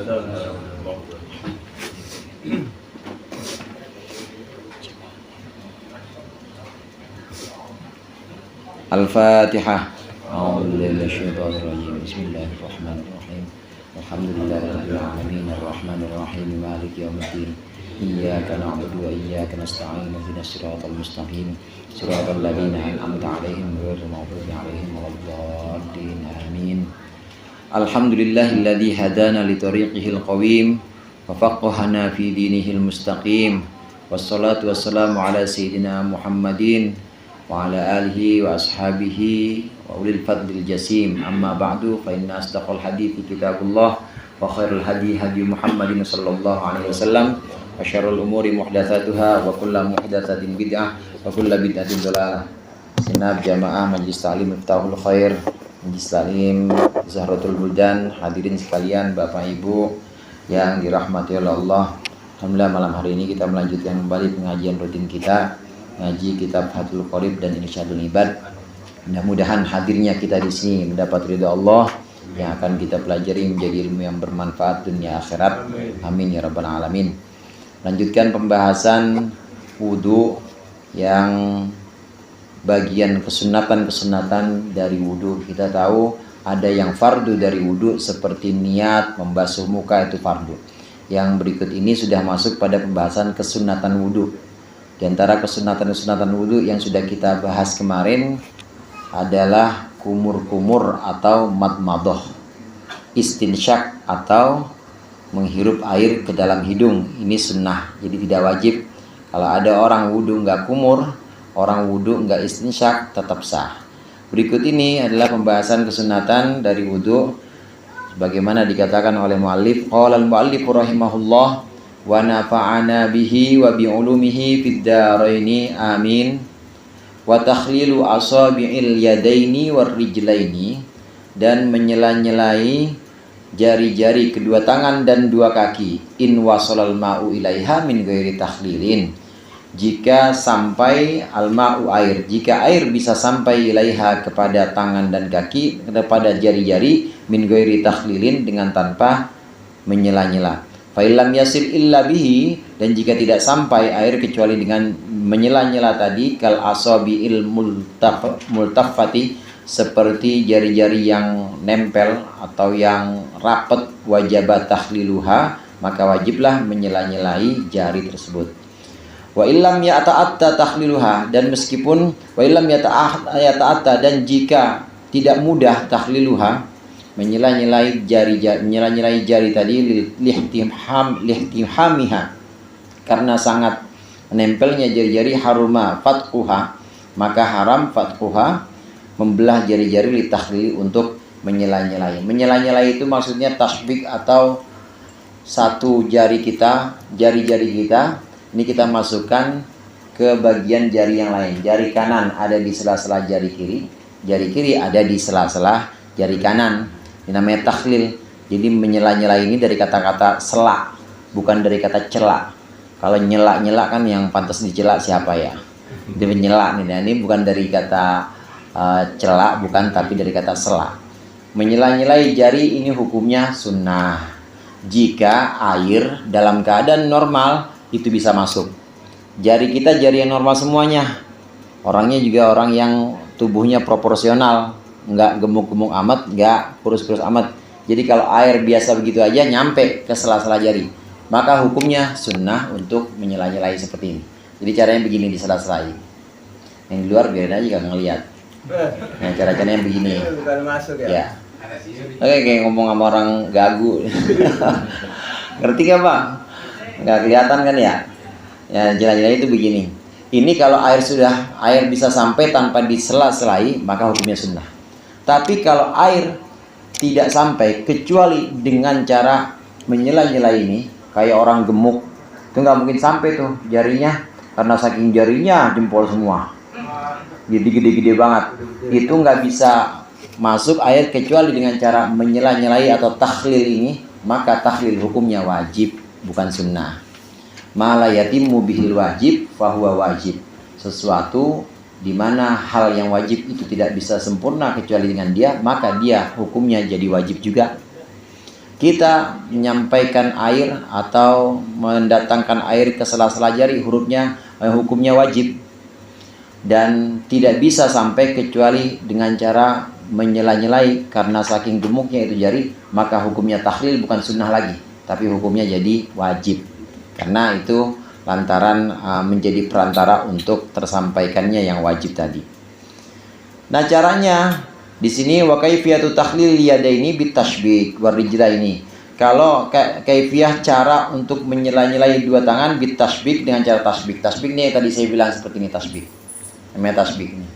Al-Fatihah. A'udzubillahi minasyaitonir rajim. Bismillahirrahmanirrahim. Alhamdulillahirabbil alamin arrahmanir rahim maliki yaumiddin. Iyyaka na'budu wa iyyaka nasta'in ihdinas siratal mustaqim siratal ladzina an'amta 'alaihim ghairil maghdubi 'alaihim waladdallin. Amin. Alhamdulillahilladzi hadana li tariqihil qawim wa faqqahana fi dinihil mustaqim. Wassalatu wassalamu ala sayyidina Muhammadin wa ala alihi wa ashabihi wa ulil fadlil jasim. Amma ba'du, fa inna asdaqal hadithi kitabullah wa khairul hadi hadi Muhammadin sallallahu alaihi wasallam wa syarrul umuri muhdatsatuha wa kullu muhdatsatin bid'ah wa kullu bid'atin dhalalah. Sinab jamaah majlis ta'lim Miftahul Khair, majlis ta'lim Zahratul Buldan, hadirin sekalian, Bapak Ibu yang dirahmati oleh Allah. Alhamdulillah, malam hari ini kita melanjutkan kembali pengajian rutin kita, ngaji kitab Fathul Qorib dan Irsyadul Ibad. Mudah-mudahan hadirnya kita di sini mendapat ridha Allah yang akan kita pelajari menjadi ilmu yang bermanfaat dunia akhirat. Amin ya rabbal alamin. Lanjutkan pembahasan wudu yang bagian kesunatan dari wudu. Kita tahu ada yang fardu dari wudu seperti niat membasuh muka, itu fardu. Yang berikut ini sudah masuk pada pembahasan kesunatan wudu. Di antara kesunatan-kesunatan wudu yang sudah kita bahas kemarin adalah kumur-kumur atau madmadoh, istinsyak atau menghirup air ke dalam hidung. Ini sunnah, jadi tidak wajib. Kalau ada orang wudu nggak kumur, orang wudu nggak istinsyak, tetap sah. Berikut ini adalah pembahasan kesunatan dari wudu. Bagaimana dikatakan oleh muallif, qala al-muallif rahimahullah wa nafa'ana bihi wa bi ulumihi fid dharaini amin. Wa takhlilu asabi'il yadaini war rijlaini, dan menyela-nyelai jari-jari kedua tangan dan dua kaki. In wasalal ma'u ilaiha min ghairi takhlilin, jika sampai al-ma'u air, jika air bisa sampai ilaiha kepada tangan dan kaki, kepada jari-jari, min ghairi takhlilin, dengan tanpa menyela-nyela. Fa illam yasil illa bihi, dan jika tidak sampai air kecuali dengan menyela-nyela tadi, kal asabi'il multaffati, seperti jari-jari yang nempel atau yang rapat, wajibat takhliluha, maka wajiblah menyela-nyelai jari tersebut. Wa illam yata'atta takhliluha, dan meskipun wa illam yata'atta, dan jika tidak mudah takhliluha, menyela-nyelai jari tadi, lihtimhamiha, karena sangat menempelnya jari-jari, haruma fatquha, maka haram fatquha, membelah jari-jari, litakhlili, untuk menyela-nyelai. Menyela-nyelai itu maksudnya tasbik, atau satu jari kita, jari-jari kita ini kita masukkan ke bagian jari yang lain. Jari kanan ada di sela-sela jari kiri ada di sela-sela jari kanan. Ini namanya takhlil. Jadi menyela-nyela ini dari kata-kata sela, bukan dari kata cela. Kalau nyela-nyela kan yang pantas dicela siapa ya? Dia menyela nih. Nah, ini bukan dari kata cela, bukan, tapi dari kata sela. Menyela-nyelai jari ini hukumnya sunnah jika air dalam keadaan normal itu bisa masuk. Jari kita jari yang normal semuanya. Orangnya juga orang yang tubuhnya proporsional, nggak gemuk-gemuk amat, nggak kurus-kurus amat. Jadi kalau air biasa begitu aja nyampe ke sela-sela jari, maka hukumnya sunnah untuk menyela-nyelai seperti ini. Jadi caranya begini, di sela-sela. Yang di luar biarin aja, gak ngeliat. Nah, cara-caranya begini. Bukan masuk ya. Oke, kayak ngomong sama orang gagu. Ngerti gak Bang? Nggak kelihatan kan ya? Ya, jelas-jelas itu begini. Ini kalau air bisa sampai tanpa disela-selai, maka hukumnya sunnah. Tapi kalau air tidak sampai kecuali dengan cara menyela-nyela ini, kayak orang gemuk, itu nggak mungkin sampai tuh jarinya, karena saking jarinya jempol semua, jadi gede-gede banget. Itu nggak bisa masuk air kecuali dengan cara menyela-nyelai atau takhlil ini, maka takhlil hukumnya wajib, bukan sunnah. Ma la yatimmu bihil wajib fahuwa wajib. Sesuatu di mana hal yang wajib itu tidak bisa sempurna kecuali dengan dia, maka dia hukumnya jadi wajib juga. kita menyampaikan air atau mendatangkan air ke sela-sela jari, hukumnya wajib. Dan tidak bisa sampai kecuali dengan cara menyela-nyelai, karena saking gemuknya itu jari, maka hukumnya takhlil bukan sunnah lagi, tapi hukumnya jadi wajib, karena itu lantaran menjadi perantara untuk tersampaikannya yang wajib tadi. Nah, caranya di sini wa kaifiyatu takhlil yadaini bitashbik warijlaini. Kalau kaifiyah cara untuk menyela-nyelai dua tangan bitashbik dengan cara tasbik. Tasbik ini yang tadi saya bilang seperti ini, tasbik. Namanya tasbik ini.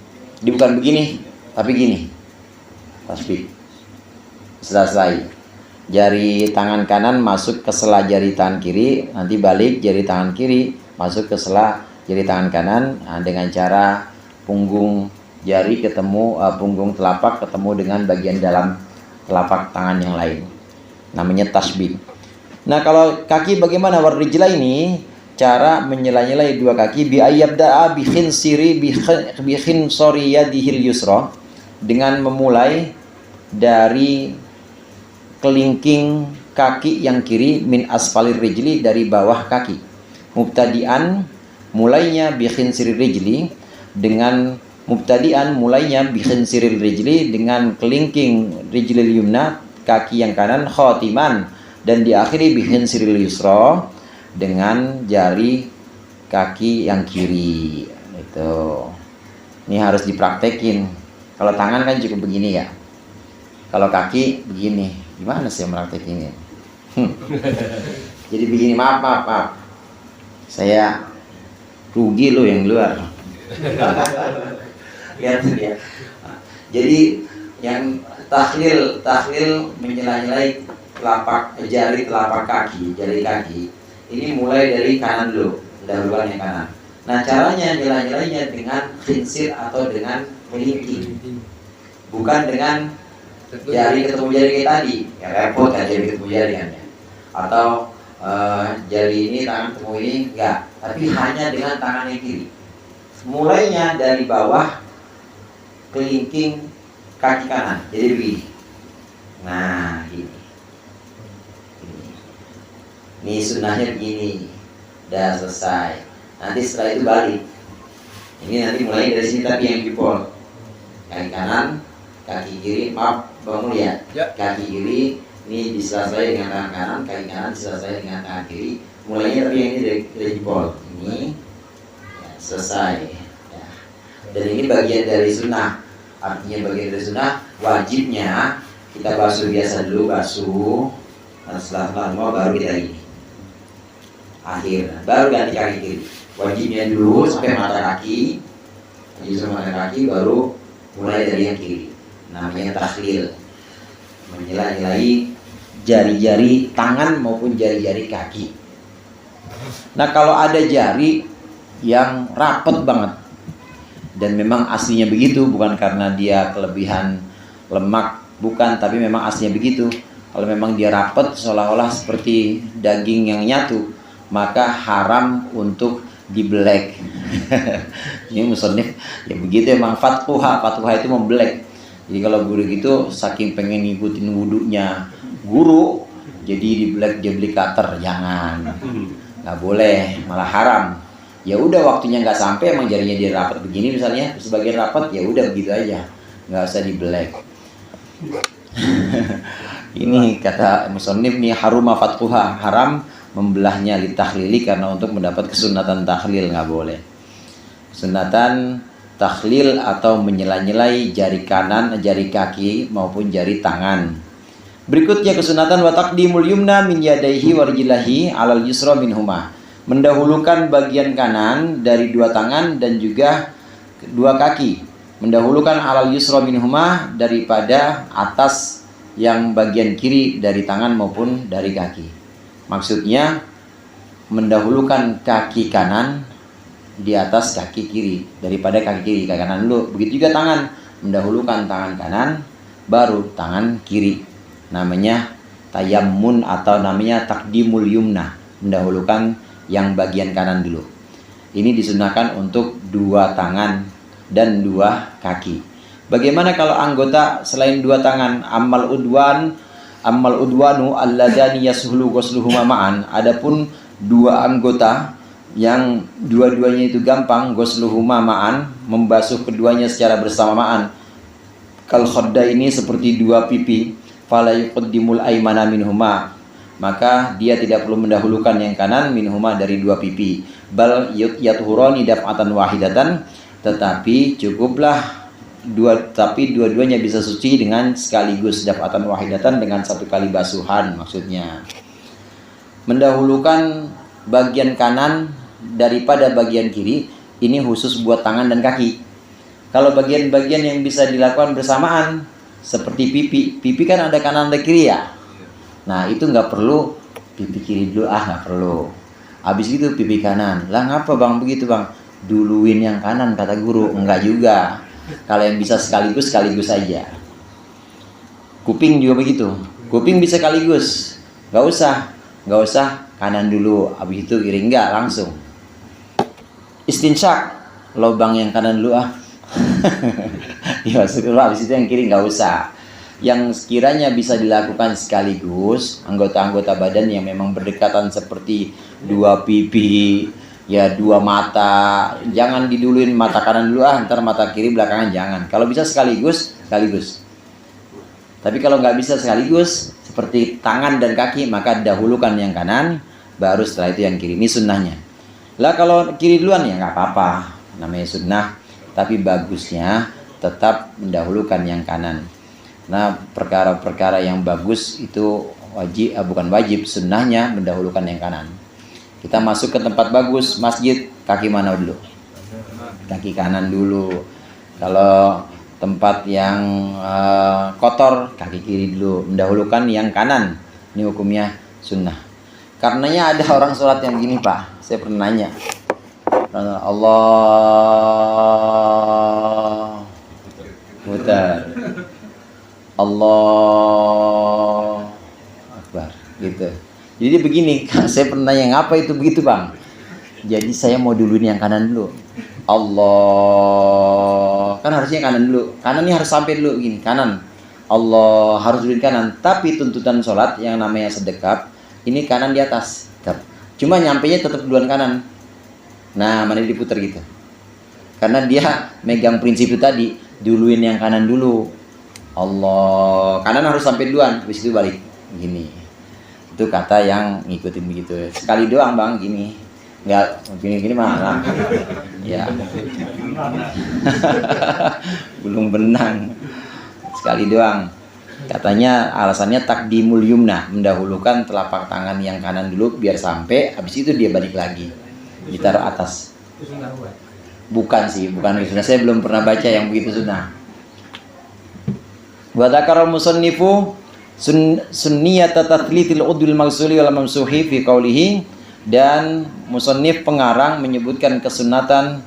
Dia bukan begini, tapi gini. Tasbik. Selesai. Jari tangan kanan masuk ke sela jari tangan kiri, nanti balik jari tangan kiri masuk ke sela jari tangan kanan, dengan cara punggung jari ketemu, punggung telapak ketemu dengan bagian dalam telapak tangan yang lain. Namanya tasbih. Nah, kalau kaki bagaimana? Warijla ini cara menyela-nyelai dua kaki bi ayyabda'a bi khinsori yadihil yusra, dengan memulai dari kelingking kaki yang kiri, min asfalir rijli, dari bawah kaki. Mubtadi'an mulainya bi khinsiri rijli, dengan mubtadi'an mulainya bi khinsiril rijli, dengan kelingking rijlil yumna, kaki yang kanan, khotiman, dan diakhiri bi khinsiril yusra, dengan jari kaki yang kiri. Itu. Ini harus dipraktekin. Kalau tangan kan cukup begini ya. Kalau kaki begini. Gimana sih mempraktekinnya? Jadi begini, maaf. Saya rugi lo yang luar. Lihat ya. Jadi yang takhlil menyela-nyelai jari telapak kaki, jari kaki. Ini mulai dari kanan dulu, dahuluan yang kanan. Nah, caranya nyela-nyelainya dengan khinsir atau dengan melingking. Bukan dengan jari ketemu jari kayak tadi. Ya repot kan jari ketemu jari kan ya. Atau jari ini tangan ketemu ini, enggak. Tapi hanya dengan tangan yang kiri. Mulainya dari bawah kelingking kaki kanan. Jadi begini. Nah, gini. Ini sunnahnya begini. Udah selesai. Nanti setelah itu balik. Ini nanti mulai dari sini tapi yang jempol. Kaki kanan, kaki kiri, maaf Bang Mulia. Kaki kiri ini diselesai dengan tangan kanan, kaki kanan diselesai dengan tangan kiri. Mulainya tapi yang ini dari jempol. Ini ya, selesai. Ya. Dan ini bagian dari sunnah. Artinya bagian dari sunnah, wajibnya kita basuh biasa dulu, basuh. Nah, setelah semua baru kita ini. Akhir, baru ganti kaki kiri. Wajibnya dulu sampai mata kaki. Wajib sampai mata kaki, baru mulai dari yang kiri. Namanya takhlil. Menyela-nyelai jari-jari tangan maupun jari-jari kaki. Nah, kalau ada jari yang rapet banget, dan memang aslinya begitu, bukan karena dia kelebihan lemak, bukan, tapi memang aslinya begitu. Kalau memang dia rapet seolah-olah seperti daging yang nyatu, maka haram untuk dibelek. Ini musonif ya begitu, emang fathuha itu membelek. Jadi kalau guru gitu saking pengen ngikutin wudunya guru, jadi dibelek, dia beli cutter, jangan, nggak boleh, malah haram. Ya udah, waktunya nggak sampai, emang jarinya dia rapat begini misalnya, sebagian rapat, ya udah begitu aja, nggak usah dibelek. Ini kata musonif nih, haruma fathuha, haram membelahnya litakhlili, karena untuk mendapat kesunatan takhlil, nggak boleh. Kesunatan takhlil atau menyela-nyelai jari kanan, jari kaki maupun jari tangan. Berikutnya kesunatan wa taqdimul yumna min yadaihi warjilahi alal yusra minhuma, mendahulukan bagian kanan dari dua tangan dan juga dua kaki, mendahulukan alal yusra minhuma, daripada atas yang bagian kiri dari tangan maupun dari kaki. Maksudnya mendahulukan kaki kanan di atas kaki kiri, daripada kaki kiri, kaki kanan dulu. Begitu juga tangan, mendahulukan tangan kanan baru tangan kiri. Namanya tayammun atau namanya takdimul yumna, mendahulukan yang bagian kanan dulu. Ini disunahkan untuk dua tangan dan dua kaki. Bagaimana kalau anggota selain dua tangan? Amal udwan Ammal udwanu alladani yasuhlu ghusluhuma ma'an. Adapun dua anggota yang dua-duanya itu gampang ghusluhuma ma'an, membasuh keduanya secara bersamaan. Kal khadda ini seperti dua pipi, fala yuqaddimul aymana minhuma, maka dia tidak perlu mendahulukan yang kanan minhuma dari dua pipi. Bal yathurani daf'atan wahidatan, tetapi cukuplah dua-duanya bisa suci dengan sekaligus, daf'atan wahidatan, dengan satu kali basuhan maksudnya. Mendahulukan bagian kanan daripada bagian kiri ini khusus buat tangan dan kaki. Kalau bagian-bagian yang bisa dilakukan bersamaan seperti pipi kan ada kanan ada kiri ya. Nah itu nggak perlu pipi kiri dulu, nggak perlu. Habis itu pipi kanan. Lah ngapa bang begitu bang? Duluin yang kanan kata guru. Enggak juga. Kalau yang bisa sekaligus saja. Kuping juga begitu. Kuping bisa sekaligus. Nggak usah kanan dulu. Habis itu kiri, enggak langsung. Istinsyak, lubang yang kanan dulu ya maksudnya habis itu yang kiri nggak usah. Yang sekiranya bisa dilakukan sekaligus, anggota-anggota badan yang memang berdekatan seperti dua pipi, ya dua mata, jangan diduluin mata kanan dulu ntar mata kiri belakangan, jangan. Kalau bisa sekaligus. Tapi kalau nggak bisa sekaligus seperti tangan dan kaki, maka dahulukan yang kanan, baru setelah itu yang kiri. Ini sunnahnya. Lah kalau kiri duluan ya nggak apa-apa, namanya sunnah. Tapi bagusnya tetap mendahulukan yang kanan. Nah perkara-perkara yang bagus itu bukan wajib, sunnahnya mendahulukan yang kanan. Kita masuk ke tempat bagus, masjid, kaki mana dulu? Kaki kanan dulu. Kalau tempat yang kotor, kaki kiri dulu. Mendahulukan yang kanan. Ini hukumnya sunnah. Karenanya ada orang sholat yang gini Pak, saya pernah nanya. Allah putar, Allah Akbar gitu. Jadi begini, saya pernah nanya ngapa itu begitu bang? Jadi saya mau duluin yang kanan dulu. Allah kan harusnya kanan dulu. Kanan ini harus sampai dulu gini, kanan. Allah harus duluin kanan. Tapi tuntutan sholat yang namanya sedekap, ini kanan di atas. Cuma nyampenya tetap duluan kanan. Nah mana diputar gitu. Karena dia megang prinsip itu tadi, duluin yang kanan dulu. Allah kanan harus sampai duluan, habis itu balik gini. Itu kata yang ngikutin begitu. Sekali doang bang gini, nggak gini malah ya belum benang, sekali doang. Katanya alasannya takdimul yumna, mendahulukan telapak tangan yang kanan dulu biar sampai, habis itu dia balik lagi ditaruh atas. Bukan itu. Saya belum pernah baca yang begitu sunnah. Wa dzakara musannifu sunniyata tatlitil udul maghsuli wal mamsuhi fi qawlihi, dan musannif pengarang menyebutkan kesunatan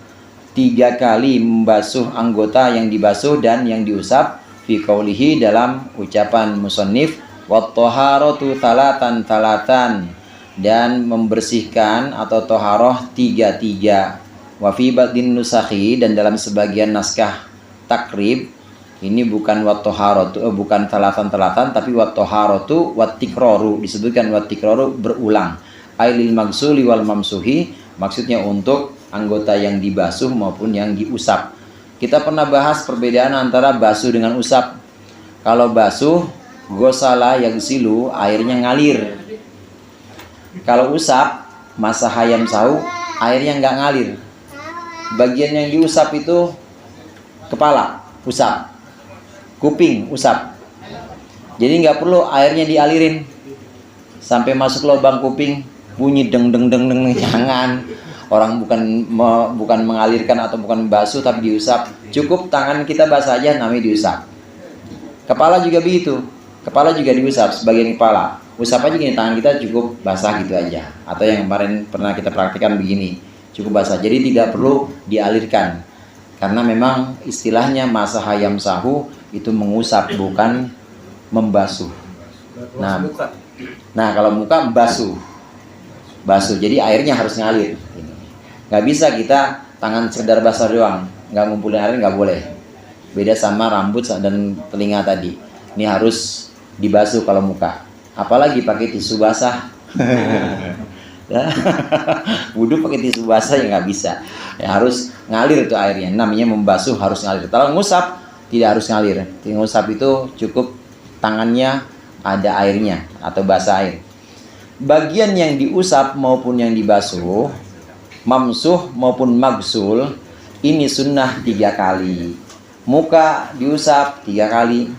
3 kali membasuh anggota yang dibasuh dan yang diusap fi qawlihi, dalam ucapan musannif wat taharatu talatan, dan membersihkan atau toharoh 3. Wa fi ba'din nusakhi, dan dalam sebagian naskah takrib ini bukan wat taharatu, bukan talatan, tapi wat taharatu wat tikraru, disebutkan wat tikraru berulang. Ailil maghsuli wal mamsuhi, maksudnya untuk anggota yang dibasuh maupun yang diusap. Kita pernah bahas perbedaan antara basuh dengan usap. Kalau basuh, gosala yang silu, airnya ngalir. Kalau usap, masahayam sahu, airnya nggak ngalir. Bagian yang diusap itu kepala, usap. Kuping, usap. Jadi nggak perlu airnya dialirin sampai masuk lubang kuping, bunyi deng, jangan. Orang bukan mengalirkan atau bukan membasuh tapi diusap. Cukup tangan kita basah aja namanya diusap. Kepala juga begitu. Kepala juga diusap, sebagian kepala. Usap aja gini, tangan kita cukup basah gitu aja. Atau yang kemarin pernah kita praktikkan begini, cukup basah. Jadi tidak perlu dialirkan. Karena memang istilahnya masahayam sahu itu mengusap, bukan membasuh. Nah kalau muka basuh. Jadi airnya harus ngalir. Nggak bisa kita tangan sekedar basah doang, nggak ngumpulin air, nggak boleh. Beda sama rambut dan telinga tadi. Ini harus dibasuh kalau muka. Apalagi pakai tisu basah. Wudhu pakai tisu basah ya nggak bisa. Ya harus ngalir itu airnya. Namanya membasuh harus ngalir. Kalau ngusap tidak harus ngalir. Ngusap itu cukup tangannya ada airnya atau basah air. Bagian yang diusap maupun yang dibasuh, mamsuh maupun magsul, ini sunnah 3 kali. Muka diusap 3 kali,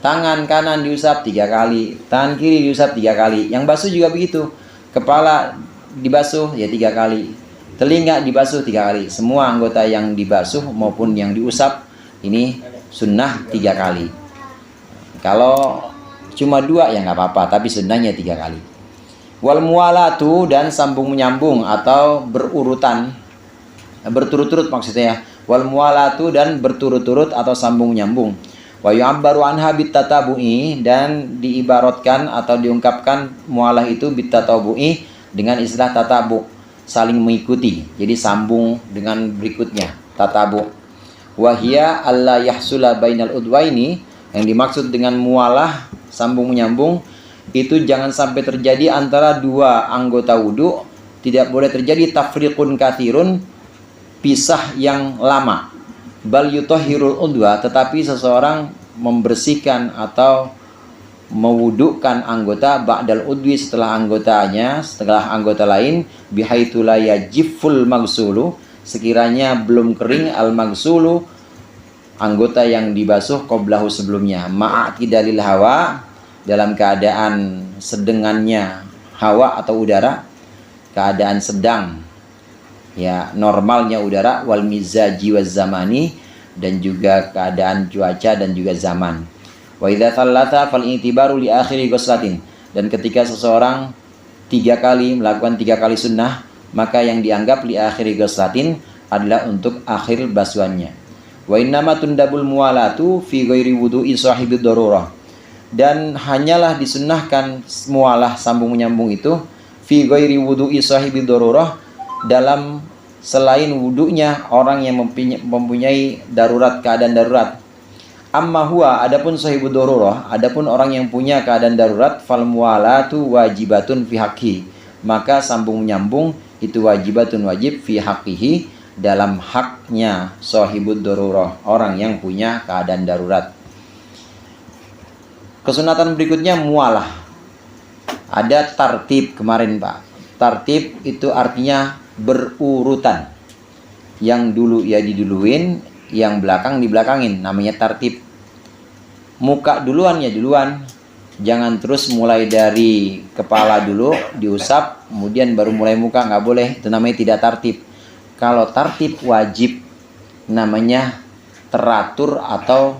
tangan kanan diusap 3 kali, tangan kiri diusap 3 kali. Yang basuh juga begitu. Kepala dibasuh ya 3 kali, telinga dibasuh 3 kali. Semua anggota yang dibasuh maupun yang diusap ini sunnah 3 kali. Kalau cuma 2 ya nggak apa-apa, tapi sunnahnya 3 kali. Wal muwalatu, dan sambung menyambung atau berurutan, berturut-turut maksudnya. Wal muwalatu, dan berturut-turut atau sambung menyambung. Wa yu'abbaru anha bitatabu'i, dan diibaratkan atau diungkapkan mualah itu bitatabu'i dengan istilah tatabu, saling mengikuti. Jadi sambung dengan berikutnya, tatabu. Wa hiya alla yahsula bainal udwaini, yang dimaksud dengan mualah sambung menyambung itu jangan sampai terjadi antara 2 anggota wudu. Tidak boleh terjadi tafriqun kathirun, pisah yang lama. Bal yutahhirul udwa, tetapi seseorang membersihkan atau mewudukan anggota ba'dal udwi, setelah anggota lain, bihaitsu la yajiful magsulu, sekiranya belum kering al magsulu, anggota yang dibasuh qablahu sebelumnya, ma'atidalil hawa, dalam keadaan sedengannya hawa atau udara, keadaan sedang ya normalnya udara, wal mizaji waz zamani, dan juga keadaan cuaca dan juga zaman. Wa idza thalatha fal i'tibaru li akhiri ghuslatin, dan ketika seseorang 3 kali melakukan 3 kali sunnah, maka yang dianggap li akhiri ghuslatin adalah untuk akhir basuhannya. Wa innama tundabul muwalatu fi ghairi wudu'i sahibid darurah, dan hanyalah disunnahkan mualah sambung menyambung itu fi ghairi wudu'i sahibid darurah, dalam selain wudunya orang yang mempunyai darurat, keadaan darurat. Amma huwa, adapun sahibud darurah, adapun orang yang punya keadaan darurat, fal muwalatu wajibatun fi haqqi, maka sambung menyambung itu wajibatun, wajib, fi haqqihi, dalam haknya sahibud darurah, orang yang punya keadaan darurat. Kesunatan berikutnya mualah. Ada tartib kemarin Pak. Tartib itu artinya berurutan. Yang dulu ya diduluin, yang belakang dibelakangin, namanya tartib. Muka duluan ya duluan. Jangan terus mulai dari kepala dulu diusap, kemudian baru mulai muka, nggak boleh. Itu namanya tidak tartib. Kalau tartib wajib, namanya teratur atau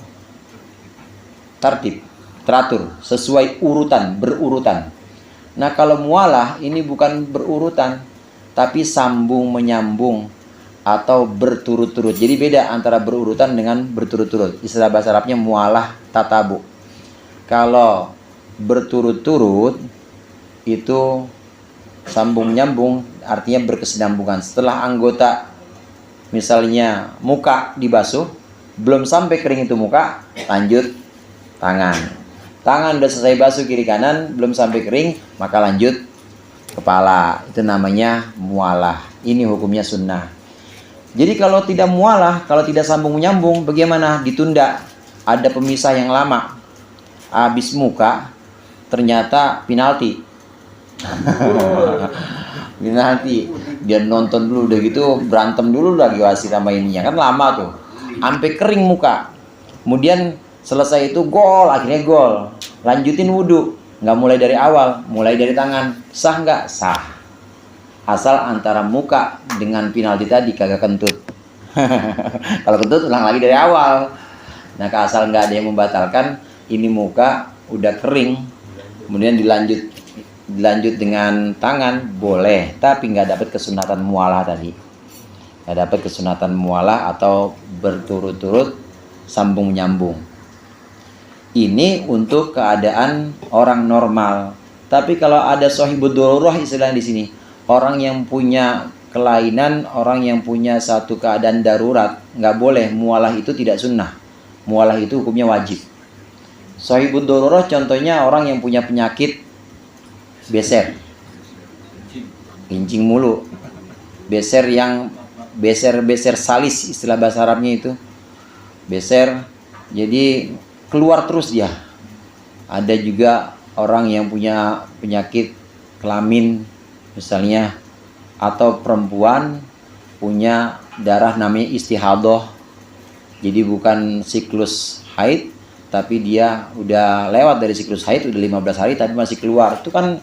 tartib. Teratur, sesuai urutan, berurutan. Nah kalau mualah ini bukan berurutan, tapi sambung menyambung atau berturut-turut. Jadi beda antara berurutan dengan berturut-turut. Istilah bahasa Arabnya mualah tatabu. Kalau berturut-turut itu sambung menyambung, artinya berkesinambungan. Setelah anggota misalnya muka dibasuh, belum sampai kering itu muka, lanjut tangan. Tangan udah selesai basuh kiri kanan, belum sampai kering, maka lanjut kepala. Itu namanya mualah. Ini hukumnya sunnah. Jadi kalau tidak mualah, kalau tidak sambung menyambung, bagaimana? Ditunda. Ada pemisah yang lama. Habis muka, ternyata penalti. Penalti. Dia nonton dulu, udah gitu berantem dulu lagi wasit sama ininya. Kan lama tuh. Sampai kering muka. Kemudian selesai itu gol, akhirnya gol. Lanjutin wudhu, nggak mulai dari awal, mulai dari tangan. Sah nggak? Sah. Asal antara muka dengan penalti tadi kagak kentut. Kalau kentut ulang lagi dari awal. Nah, asal nggak ada yang membatalkan, ini muka udah kering, kemudian dilanjut dengan tangan, boleh. Tapi nggak dapat kesunatan mualah tadi. Nggak dapat kesunatan mualah atau berturut-turut sambung menyambung. Ini untuk keadaan orang normal. Tapi kalau ada sahibud darurah istilah di sini, orang yang punya kelainan, orang yang punya satu keadaan darurat, nggak boleh. Mualah itu tidak sunnah. Mualah itu hukumnya wajib. Sahibud dororoh contohnya orang yang punya penyakit beser, kencing mulu, beser salis, istilah bahasa Arabnya itu beser, jadi keluar terus dia. Ada juga orang yang punya penyakit kelamin misalnya, atau perempuan punya darah namanya istihadah, jadi bukan siklus haid, tapi dia udah lewat dari siklus haid, udah 15 hari tapi masih keluar, itu kan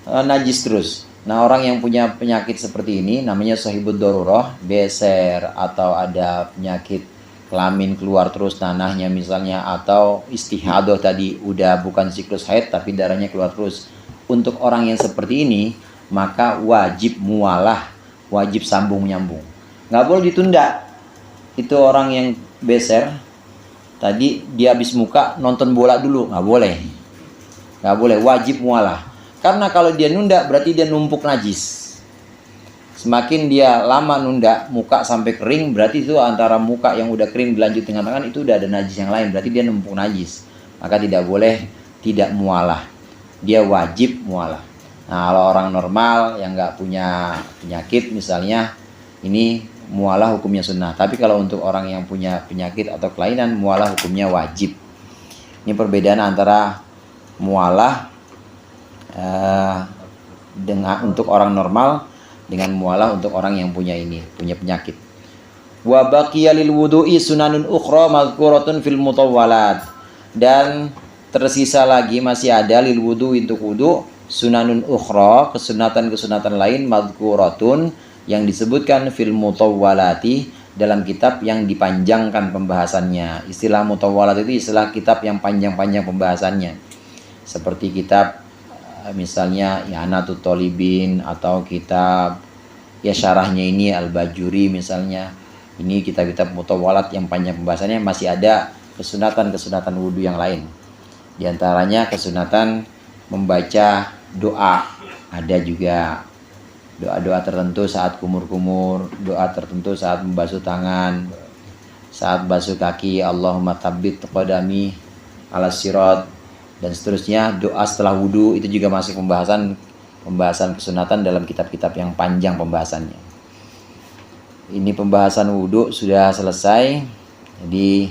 najis terus. Nah, orang yang punya penyakit seperti ini namanya sahibud dororoh, beser, atau ada penyakit kelamin keluar terus tanahnya misalnya, atau istihadah tadi udah bukan siklus haid tapi darahnya keluar terus. Untuk orang yang seperti ini maka wajib mualah, wajib sambung menyambung, nggak boleh ditunda. Itu orang yang beser tadi, dia habis muka nonton bola dulu, nggak boleh, wajib mualah. Karena kalau dia nunda berarti dia numpuk najis. Semakin dia lama nunda muka sampai kering, berarti itu antara muka yang udah kering dilanjut dengan tangan itu udah ada najis yang lain, berarti dia numpuk najis. Maka tidak boleh tidak mualah, dia wajib mualah. Nah, kalau orang normal yang nggak punya penyakit misalnya, ini mualah hukumnya sunnah. Tapi kalau untuk orang yang punya penyakit atau kelainan, mualah hukumnya wajib. Ini perbedaan antara mualah untuk orang normal dengan mualah untuk orang yang punya penyakit. Wa baqiya lil wudu'i sunanun ukhra madhkuratun fil mutawwalat. Dan tersisa lagi masih ada lil wudu'i untuk wudu sunanun ukhra, kesunatan-kesunatan lain, madhkuratun yang disebutkan fil mutawwalati, dalam kitab yang dipanjangkan pembahasannya. Istilah mutawwalat itu istilah kitab yang panjang-panjang pembahasannya. Seperti kitab misalnya I'anatut Thalibin, atau kitab ya syarahnya ini Al-Bajuri misalnya. Ini kitab-kitab mutawwalat yang panjang pembahasannya. Masih ada kesunatan-kesunatan wudu yang lain. Di antaranya kesunatan membaca doa. Ada juga doa-doa tertentu saat kumur-kumur, doa tertentu saat membasuh tangan, saat basuh kaki, Allahumma tsabbit qadami ala sirat, dan seterusnya. Doa setelah wudu itu juga masuk pembahasan kesunatan dalam kitab-kitab yang panjang pembahasannya. Ini pembahasan wudu sudah selesai. Jadi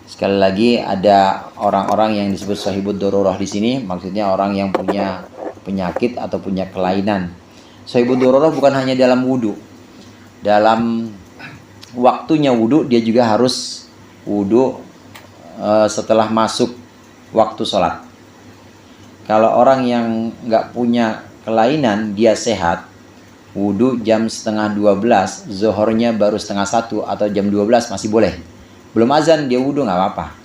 sekali lagi ada orang-orang yang disebut sahibud dororoh di sini, maksudnya orang yang punya penyakit atau punya kelainan. Sahibud dororoh bukan hanya dalam wudu, dalam waktunya wudu dia juga harus wudu setelah masuk waktu sholat. Kalau orang yang nggak punya kelainan, dia sehat, wudu jam 11:30, zuhurnya baru 11:30 atau jam 12 masih boleh. Belum azan dia wudu nggak apa-apa.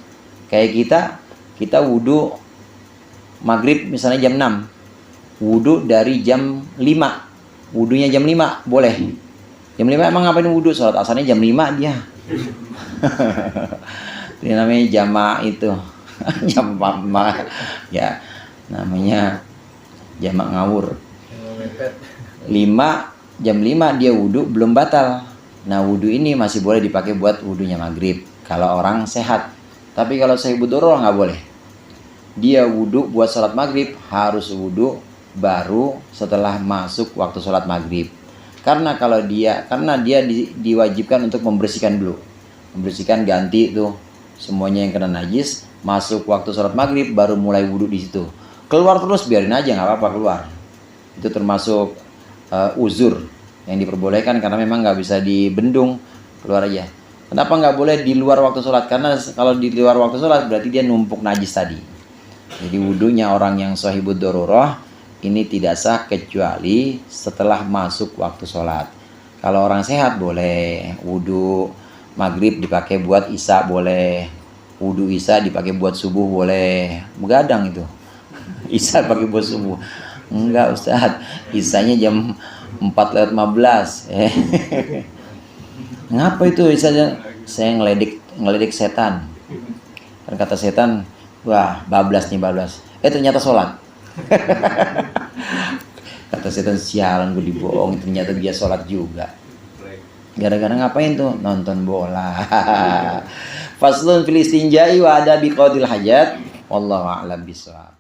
Kayak kita wudu maghrib misalnya jam 6, wudu dari jam 5, wudunya jam 5 boleh. Jam 5 emang ngapain wudu? Sholat asarnya jam 5 dia. Ini namanya jamaah itu. Jamaah ya, namanya jamak ngawur. Jam 5 dia wudu belum batal. Nah, wudu ini masih boleh dipakai buat wudunya maghrib kalau orang sehat. Tapi kalau sahibud dororoh nggak boleh. Dia wudu buat sholat maghrib harus wudu baru setelah masuk waktu sholat maghrib. Karena dia diwajibkan untuk membersihkan dulu, membersihkan, ganti tuh semuanya yang kena najis. Masuk waktu sholat maghrib baru mulai wudu di situ. Keluar terus biarin aja, nggak apa-apa keluar. Itu termasuk uzur yang diperbolehkan karena memang nggak bisa dibendung, keluar aja. Kenapa nggak boleh di luar waktu sholat? Karena kalau di luar waktu sholat berarti dia numpuk najis tadi. Jadi wudunya orang yang sahibud dororoh ini tidak sah kecuali setelah masuk waktu sholat. Kalau orang sehat boleh wudu maghrib dipakai buat isya boleh, wudu isya dipakai buat subuh boleh. Begadang itu isya pakai buat subuh. Enggak Ustaz, isyanya jam 4:15. Ngapa itu isyanya? Saya ngeledek setan. Kan kata setan, wah bablas nih bablas. Ternyata sholat. Kata setan, sialan gue dibohong, ternyata dia sholat juga. Gara-gara ngapain tuh? Nonton bola. Faslun fil istinja'i wa adabi qadil hajat Wallahu a'lam bishawab.